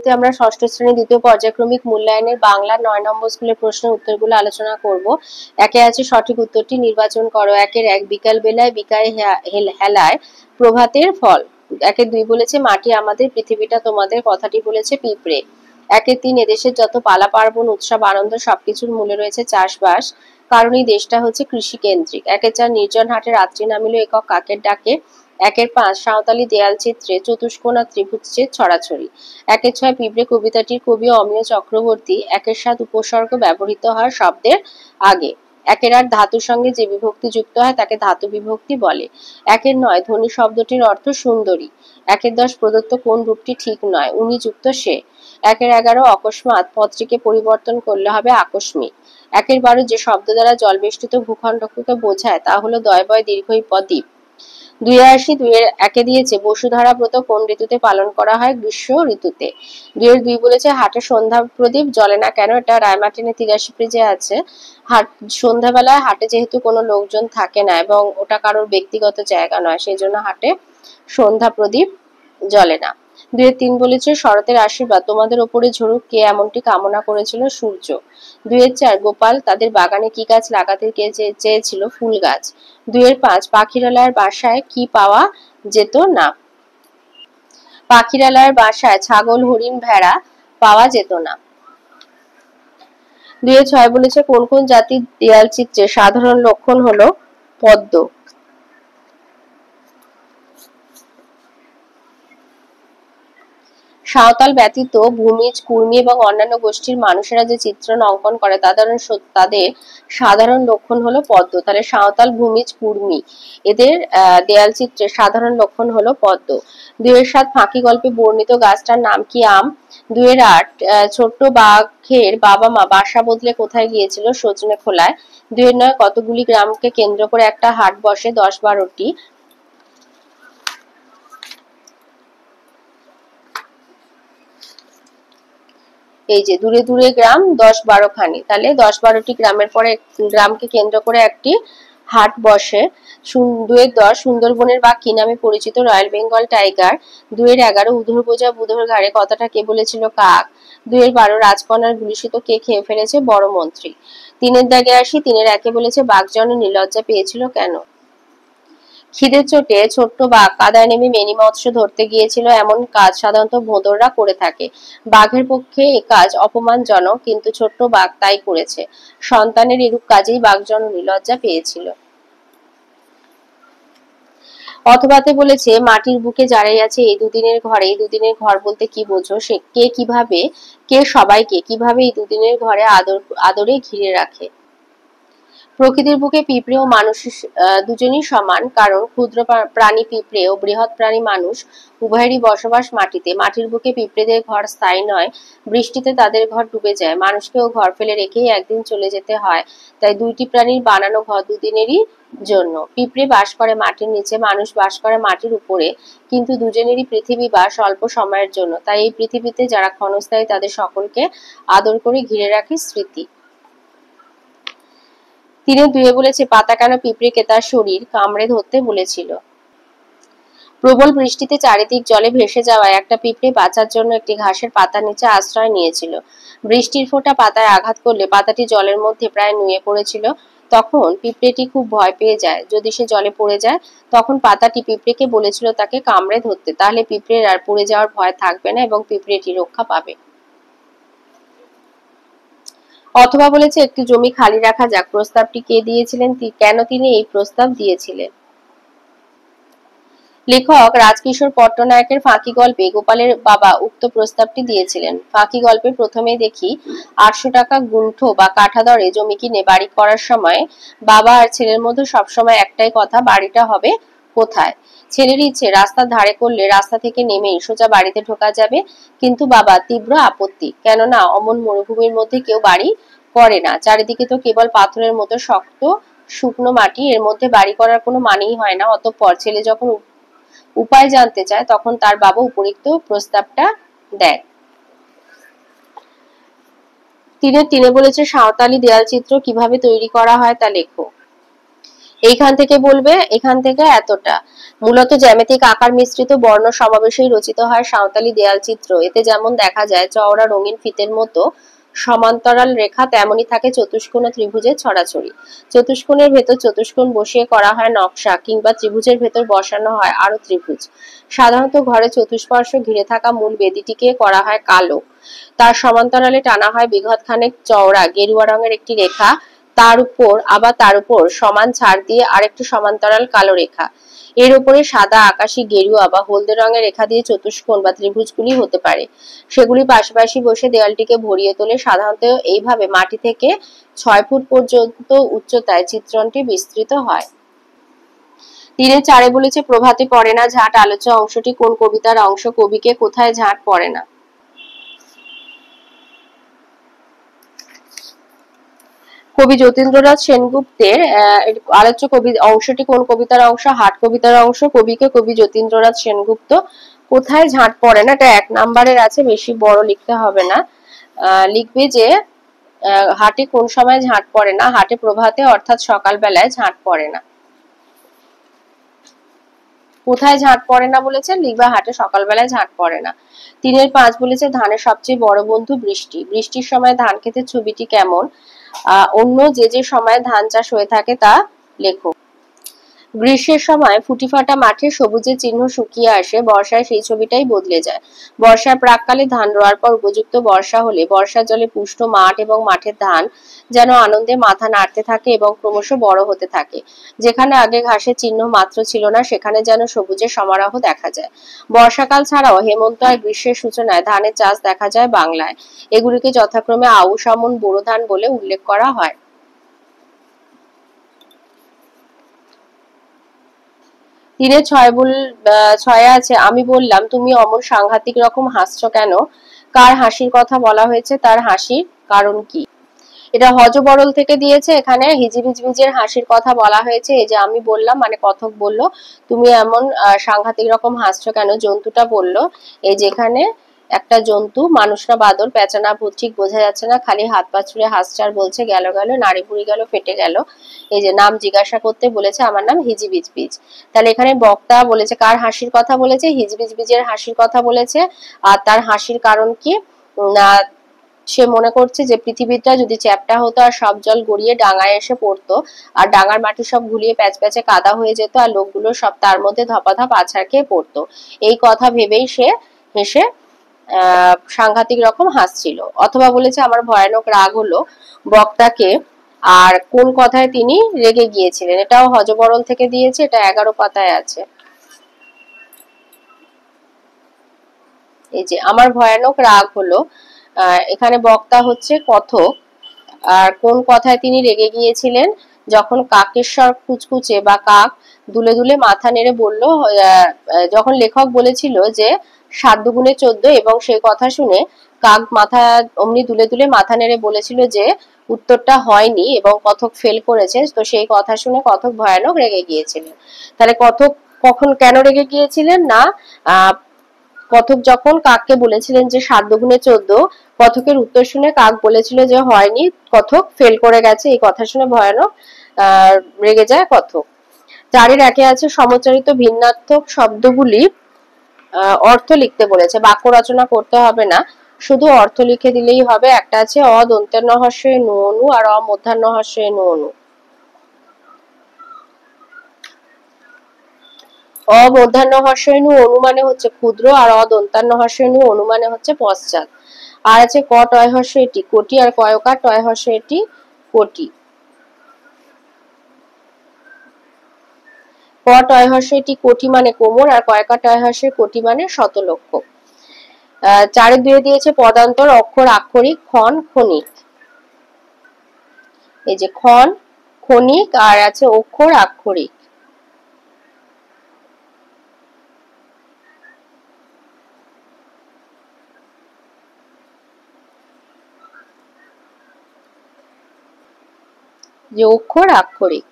ভিডিওতে আমরা ষষ্ঠ শ্রেণীর দ্বিতীয় পর্যায়ক্রমিক মূল্যায়নের বাংলা 9 নম্বর স্কুলের প্রশ্নের উত্তরগুলো আলোচনা করব। একে আছে সঠিক উত্তরটি নির্বাচন করো। একের 1 বিকাল বেলায় বিকায় হেলায় প্রভাতের ফল। একের 2 বলেছে মাটি আমাদের পৃথিবীটা তোমাদের, কথাটি বলেছে পিঁপড়ে। একের 3 এদেশের যত পালা পার্বণ উৎসব আনন্দ সবকিছুর মূলে রয়েছে চাষবাস, কারণ এই দেশটা হচ্ছে কৃষি কেন্দ্রিক। একের 4 নির্জন হাটে রাত্রি নামিল একক কাকের ডাকে। একের 5 সাঁওতালি দেয়াল চিত্রে চতুষ্কোণা ত্রিভুজ ছড়াছড়ি। একের 6 পিঁপড়ে কবিতাটির কবি অমিয় চক্রবর্তী। একের 7 উপসর্গ ব্যবহৃত হয় শব্দের আগে। একের 8 ধাতুর সঙ্গে যে বিভক্তি যুক্ত হয় তাকে ধাতু বিভক্তি বলে। একের 9 ধ্বনি শব্দটির অর্থ সুন্দরী। একের 10 প্রদত্ত কোন রূপটি ঠিক নয়, উনি যুক্ত সে। একের 11 অকস্মাৎ পদটিকে পরিবর্তন করলে হবে আকস্মিক। একের 12 যে শব্দ দ্বারা জলবেষ্টিত ভূখণ্ডকে বোঝায় তা হলো দয়বয় দীর্ঘই দ্বীপ। 82 2 একে দিয়েছে বসুধারা ব্রত কোন ঋতুতে পালন করা হয়, গ্রীষ্ম ঋতুতে। 2 বলেছে হাটে সন্ধ্যা প্রদীপ জ্বলে না কেন, এটা রায়মার্টিনের 83 পেজে আছে। সন্ধ্যাবেলায় হাটে যেহেতু কোনো লোকজন থাকে না এবং ওটা কারোর ব্যক্তিগত জায়গা নয়, সেই জন্য হাটে সন্ধ্যা প্রদীপ জ্বলে না। 2-3 বলেছে শরতের আশীর্বাদ তোমাদের ওপরে ঝরুক, কে এমনটি কামনা করেছিল, সূর্য। 2-4 গোপাল তাদের বাগানে কি গাছ লাগাতে চেয়েছিল, ফুল গাছ। 2-5 পাখিরালয়ের বাসায় কি পাওয়া যেত না, পাখিরালয়ের বাসায় ছাগল হরিণ ভেড়া পাওয়া যেত না। 2-6 বলেছে কোন কোন জাতির দেয়াল চিত্রের সাধারণ লক্ষণ হলো পদ্ম। সাঁওতাল ব্যতীত ভূমিজ, কুর্মী এবং অন্যান্য গোষ্ঠীর মানুষেরা যে চিত্রণ অঙ্কন করে তাদের সাধারণ লক্ষণ হলো পদ্ম। তাহলে সাঁওতাল, ভূমিজ, কুর্মী এদের দেয়াল চিত্রের সাধারণ লক্ষণ হলো পদ্ম। 2-7 ফাঁকি গল্পে বর্ণিত গাছটার নাম কি, আম। 2-8 ছোট্ট বাঘের বাবা মা বাসা বদলে কোথায় গিয়েছিল, সজনে খোলায়। 2-9 কতগুলি গ্রামকে কেন্দ্র করে একটা হাট বসে, 10-12টি। এই যে দূরে দূরে গ্রাম 10-12 খানি, তাহলে 10-12টি গ্রামের পরে গ্রামকে কেন্দ্র করে একটি হাট বসে। 2-10 সুন্দরবনের বাঘ কি নামে পরিচিত, রয়্যাল বেঙ্গল টাইগার। 2-11 উধর বোঝা বুধর ঘাড়ে কথাটা কে বলেছিল, কাক। 2-12 রাজকন্যার গুলিসুত কে খেয়ে ফেলেছে, বড় মন্ত্রী। 3-এর দাগে আসি। 3-1 বলেছে বাঘজন নির্লজ্জা পেয়েছিল কেন। খিদের চোটে ছোট্ট বাঘ কাদায় নেমে মেনি মৎস্য ধরতে গিয়েছিল, এমন কাজ সাধারণত ভোঁদররা করে থাকে। বাঘের পক্ষে এ কাজ অপমানজনক, কিন্তু ছোট্ট বাঘ তাই করেছে। সন্তানের এরূপ কাজেই বাঘজন নির্লজ্জা পেয়েছিল। অথবাতে বলেছে মাটির বুকে যারাই আছে এই দুদিনের ঘরে, এই দুদিনের ঘর বলতে কি বোঝো, সে কে কিভাবে, কে সবাইকে কিভাবে এই দুদিনের ঘরে আদরে ঘিরে রাখে। প্রকৃতির বুকে পিঁপড়ে ও মানুষ দুজনই সমান, কারণ ক্ষুদ্র প্রাণী পিঁপড়ে ও বৃহৎ প্রাণী মানুষ উভয়েরই বসবাস মাটিতে। মাটির বুকে পিঁপড়েদের ঘর স্থায়ী নয়, বৃষ্টিতে তাদের ঘর ডুবে যায়। মানুষকেও ঘর ফেলে রেখেই একদিন চলে যেতে হয়, তাই দুইটি প্রাণীর বানানো ঘর দুদিনেরই জন্য। পিঁপড়ে বাস করে মাটির নিচে, মানুষ বাস করে মাটির উপরে, কিন্তু দুজনেরই পৃথিবী বাস অল্প সময়ের জন্য, তাই এই পৃথিবীতে যারা ক্ষণস্থায়ী তাদের সকলকে আদর করে ঘিরে রাখে স্মৃতি। 3-2 বলেছে পাতা কেন পিঁপড়েকে তার শরীর কামড়ে ধরতে বলেছিল। প্রবল বৃষ্টিতে চারিদিক জলে ভেসে যাওয়ায় একটা পিঁপড়ে বাঁচার জন্য একটি ঘাসের পাতার নিচে আশ্রয় নিয়েছিল। বৃষ্টির ফোঁটা পাতায় আঘাত করলে পাতাটি জলের মধ্যে প্রায় নুয়ে পড়েছিল। তখন পিঁপড়েটি খুব ভয় পেয়ে যায়, যদি সে জলে পড়ে যায়। তখন পাতাটি পিঁপড়েকে বলেছিল তাকে কামড়ে ধরতে, তাহলে পিঁপড়ের আর পড়ে যাওয়ার ভয় থাকবে না এবং পিঁপড়েটি রক্ষা পাবে। অথবা বলেছে একটি জমি খালি রাখা যাক, প্রস্তাবটি কে দিয়েছিলেন, কেন তিনি এই প্রস্তাব দিয়েছিলেন। লেখক রাজকিশোর পট্টনায়কের ফাঁকি গল্পে গোপালের বাবা উক্ত প্রস্তাবটি দিয়েছিলেন। ফাঁকি গল্পে প্রথমেই দেখি 800 টাকা গুণ্ঠ বা কাঠা দরে জমি কিনে বাড়ি করার সময় বাবা আর ছেলের মধ্যে সবসময় একটাই কথা, বাড়িটা হবে কোথায়। ছেলের ইচ্ছে রাস্তার ধারে করলে রাস্তা থেকে নেমেই সোজা বাড়িতে ঢোকা যাবে, কিন্তু বাবা তীব্র আপত্তি, কেননা অমন মরুভূমির মধ্যে কেউ বাড়ি করে না, চারিদিকে তো কেবল পাথরের মতো শক্ত শুকনো মাটি, এর মধ্যে বাড়ি করার কোনো মানেই হয় না। অতঃপর ছেলে যখন উপায় জানতে চায় তখন তার বাবা উপরিক্ত প্রস্তাবটা দেয়। 3-3 বলেছে সাঁওতালি দেয়াল চিত্র কিভাবে তৈরি করা হয় তা লেখো। এইখান থেকে বলবে এখান থেকে এতটা। মূলত জ্যামিতিক আকার মিশ্রিত বর্ণ সমাবেশেই রচিত হয় সাঁওতালি দেয়াল চিত্র। এতে যেমন দেখা যায় চওড়া রঙিন ফিতের মতো সমান্তরাল রেখা, তেমনি থাকে চতুষ্কোণ ও ত্রিভুজের ছড়াছড়ি। চতুষ্কোণের ভেতর চতুষ্কোণ বসিয়ে করা হয় নকশা, কিংবা ত্রিভুজের ভেতর বসানো হয় আরো ত্রিভুজ। সাধারণত ঘরে চতুষ্পার্শ্ব ঘিরে থাকা মূল বেদিটিকে করা হয় কালো। তার সমান্তরালে টানা হয় বিঘত খানেক চওড়া গেরুয়া রঙের একটি রেখা। তার উপর সমান ছাড় দিয়ে আরেকটি সমান্তরাল কালো রেখা। এর উপরে সাদা, আকাশী, গেরুয়া বা হলদে রঙের রেখা দিয়ে চতুষ্কোণ বা ত্রিভুজগুলি হতে পারে। সেগুলি পাশাপাশি বসে দেয়ালটিকে ভরিয়ে তোলে। সাধারণত এইভাবে মাটি থেকে 6 ফুট পর্যন্ত উচ্চতায় চিত্রণটি বিস্তৃত হয়। 3-4 বলেছে প্রভাতে পড়ে না ঝাঁট। আলোচ্য অংশটি কোন কবিতার অংশ? কবিকে কোথায় ঝাঁট পড়ে না? কবি যতীন্দ্রনাথ সেনগুপ্তের আলোচ্য অংশটি কোন কবিতার অংশ? হাট কবিতার অংশ। কবিকে কবি যতীন্দ্রনাথ সেনগুপ্ত কোথায় ঝাঁট পড়ে না? এটা 1 নাম্বারের আছে, বেশি বড় লিখতে হবে না। লিখবে যে হাটে কোন সময় ঝাঁট পড়ে না? হাটে প্রভাতে অর্থাৎ সকাল বেলায় ঝাঁট পড়ে না। কোথায় ঝাঁট পড়ে না বলেছে? লিখবা হাটে সকাল বেলায় ঝাঁট পড়ে না। 3-5 বলেছে ধানের সবচেয়ে বড় বন্ধু বৃষ্টি। বৃষ্টির সময় ধান ক্ষেতের ছবিটি কেমন? অন্য যে সময় ধান চাষ হয়ে থাকে তা লেখো। গ্রীষ্মের সময় ফুটিফাটা মাঠে সবুজের চিহ্ন শুকিয়ে আসে, বর্ষায় সেই ছবিটাই বদলে যায়। বর্ষার প্রাককালে ধান রোয়ার পর উপযুক্ত বর্ষা হলে বর্ষার জলে পুষ্ট মাঠ এবং মাঠের ধান যেন আনন্দে মাথা নাড়তে থাকে এবং ক্রমশ বড় হতে থাকে। যেখানে আগে ঘাসের চিহ্ন মাত্র ছিল না, সেখানে যেন সবুজের সমারোহ দেখা যায়। বর্ষাকাল ছাড়াও হেমন্ত আর গ্রীষ্মের সূচনায় ধানের চাষ দেখা যায় বাংলায়। এগুলিকে যথাক্রমে আউশ, আমন, বোরো ধান বলে উল্লেখ করা হয়। 3-6 আছে আমি বললাম তুমি অমন সাংঘাতিক রকম হাসছো কেন? কার হাসির কথা বলা হয়েছে? তার হাসির কারণ কি? এটা হযবরল থেকে দিয়েছে। এখানে হিজিবিজবিজের হাসির কথা বলা হয়েছে। এই যে আমি বললাম, মানে কথক বলল তুমি এমন সাংঘাতিক রকম হাসছো কেন, জন্তুটা বলল। এই যেখানে একটা জন্তু, মানুষ না বাদর, পেঁচা না ভূত ঠিক বোঝা যাচ্ছে না, খালি হাত পা ছুড়ে হাসছে আর বলছে গেল গেল, নাড়ি ভুড়ি গেল, ফেটে গেল। এই যে নাম জিজ্ঞাসা করতে বলেছে, আমার নাম হিজিবিজবিজ। তাহলে এখানে বক্তা বলেছে কার হাসির কথা বলেছে? হিজিবিজবিজের হাসির কথা বলেছে। আর তার হাসির কারণ কি? না, সে মনে করছে যে পৃথিবীটা যদি চ্যাপ্টা হতো আর সব জল গড়িয়ে ডাঙায় এসে পড়তো, আর ডাঙার মাটি সব ঘুলিয়ে প্যাচপ্যাচে কাদা হয়ে যেত, আর লোকগুলো সব তার মধ্যে ধপাধপ আছাড় খেয়ে পড়তো। এই কথা ভেবেই সে হেসে সাংঘাতিক রকম হাসছিল। অথবা বলেছে আমার ভয়ানক রাগ হলো বক্তাকে, আর কোন কথায় তিনি রেগে গিয়েছিলেন। এটাও হযবরল থেকে দিয়েছে। এটা 11 পাতায় আছে। এই যে আমার ভয়ানক রাগ হলো, এখানে বক্তা হচ্ছে কথক। আর কোন কথায় তিনি রেগে গিয়েছিলেন? যখন কাকেশ্বর কুচকুচে বা কাক দুলে দুলে মাথা নেড়ে বলল, যখন লেখক বলেছিল যে 7 দুগুণে 14, এবং সেই কথা শুনে কাক মাথা অমনি দুলে দুলে মাথা নেড়ে বলেছিল যে উত্তরটা হয়নি এবং কথক ফেল করেছে। তো সেই কথা শুনে কথক ভয়ানক রেগে গিয়েছিলেন। তাহলে কথক কখন কেন রেগে গিয়েছিলেন? না, কথক যখন কাককে বলেছিলেন যে 7 দুগুণে 14, কথকের উত্তর শুনে কাক বলেছিল যে হয়নি, কথক ফেল করে গেছে। এই কথা শুনে ভয়ানক রেগে যায় কথক। 4-1 আছে সমচারিত ভিন্নার্থক শব্দগুলি অর্থ লিখতে বলেছে। বাক্য রচনা করতে হবে না, শুধু অর্থ লিখে দিলেই হবে। একটা আছে অদন্তান্ন হস্যই নু অনু আর অমূর্ধন্য হস্যই নু অনু। অমূর্ধন্য হস্যই নু অনু মানে হচ্ছে ক্ষুদ্র, আর অদন্তান্ন হস্যই নু অনু মানে হচ্ছে পশ্চাৎ। আর আছে ক টয় হস্য এটি কোটি, আর কয়কার টয় হস্য এটি কোটি। ক টয় হস্য এটি কোটি মানে কোমর, আর কয়কার টয় হস্য কোটি মানে শতলক্ষ। 4-2 দিয়েছে পদান্তর, অক্ষর, আক্ষরিক, ক্ষণ, ক্ষণিক। এই যে ক্ষণ, ক্ষণিক, আর আছে অক্ষর, আক্ষরিক। যে অক্ষর, আক্ষরিক।